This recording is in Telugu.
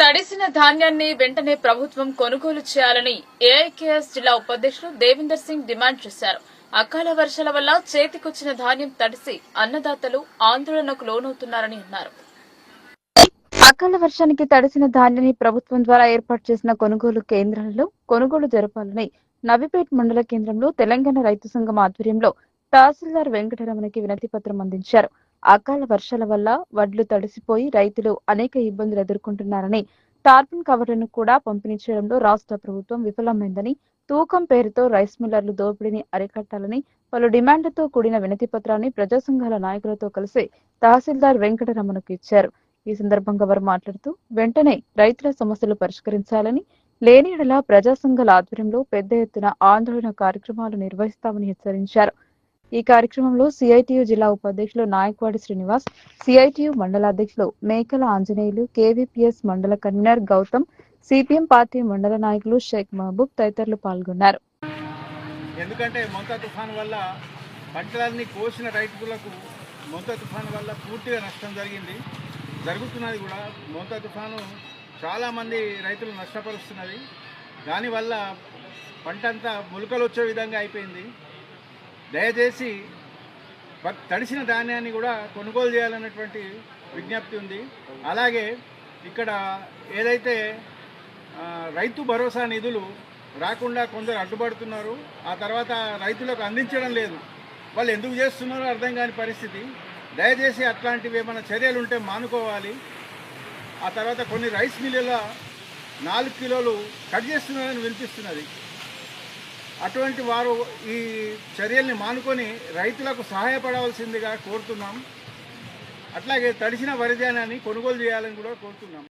తడిసిన ధాన్యాన్ని వెంటనే ప్రభుత్వం కొనుగోలు చేయాలని ఏఐకేఎస్ జిల్లా ఉపాధ్యక్షుడు దేవిందర్ సింగ్ డిమాండ్ చేశారు. అకాల వర్షాల వల్ల చేతికొచ్చిన ధాన్యం తడిసి అన్నదాతలు ఆందోళనకు లోనవుతున్నారని అన్నారు. అకాల వర్షానికి తడిసిన ధాన్యాన్ని ప్రభుత్వం ద్వారా ఏర్పాటు చేసిన కొనుగోలు కేంద్రాలలో కొనుగోలు జరపాలని నవీపేట్ మండల కేంద్రంలో తెలంగాణ రైతు సంఘం ఆధ్వర్యంలో తహసీల్దార్ వెంకటరమణకి వినతి పత్రం అందించారు. అకాల వర్షాల వల్ల వడ్లు తడిసిపోయి రైతులు అనేక ఇబ్బందులు ఎదుర్కొంటున్నారని, టార్పిన్ కవర్లను కూడా పంపిణీ చేయడంలో రాష్ట్ర ప్రభుత్వం విఫలమైందని, తూకం పేరుతో రైస్ మిల్లర్లు దోపిడీని అరికట్టాలని పలు డిమాండ్లతో కూడిన వినతి పత్రాన్ని ప్రజా సంఘాల నాయకులతో కలిసి తహసీల్దార్ వెంకటరమణకు ఇచ్చారు. ఈ సందర్భంగా వారు మాట్లాడుతూ వెంటనే రైతుల సమస్యలు పరిష్కరించాలని, లేని యెడల ప్రజా సంఘాల ఆధ్వర్యంలో పెద్ద ఎత్తున ఆందోళన కార్యక్రమాలు నిర్వహిస్తామని హెచ్చరించారు. ఈ కార్యక్రమంలో సిఐటియు జిల్లా ఉపాధ్యక్షులు నాయక్వాడి శ్రీనివాస్, సిఐటియు మండల అధ్యక్షులు మేకల ఆంజనేయులు, కేవీపీఎస్ మండల కన్వీనర్ గౌతమ్, సిపిఎం పార్టీ మండల నాయకులు షేక్ మహబూబ్ తదితరులు పాల్గొన్నారు. ఎందుకంటే మొంతా తుఫాను వల్ల పంటలన్నీ కోసిన రైతులకు మొంతా తుఫాను వల్ల పూర్తిగా నష్టం జరుగుతున్నది కూడా. మొంతా తుఫాను చాలామంది రైతులు నష్టపరుస్తున్నది. దానివల్ల పంట అంతా మొలకలు వచ్చే విధంగా అయిపోయింది. దయచేసి తడిసిన ధాన్యాన్ని కూడా కొనుగోలు చేయాలన్నటువంటి విజ్ఞప్తి ఉంది. అలాగే ఇక్కడ ఏదైతే రైతు భరోసా నిధులు రాకుండా కొందరు అడ్డుపడుతున్నారు, ఆ తర్వాత రైతులకు అందించడం లేదు. వాళ్ళు ఎందుకు చేస్తున్నారో అర్థం కాని పరిస్థితి. దయచేసి అట్లాంటివి ఏమైనా చర్యలు ఉంటే మానుకోవాలి. ఆ తర్వాత కొన్ని రైస్ మిల్లుల 4 కిలోలు కట్ చేస్తున్నారని వినిపిస్తున్నది. అటువంటి వారు ఈ చర్యల్ని మానుకొని రైతులకు సహాయపడవలసిందిగా కోరుతున్నాం. అట్లాగే తడిసిన వరి ధాన్యాన్ని కొనుగోలు చేయాలని కూడా కోరుతున్నాం.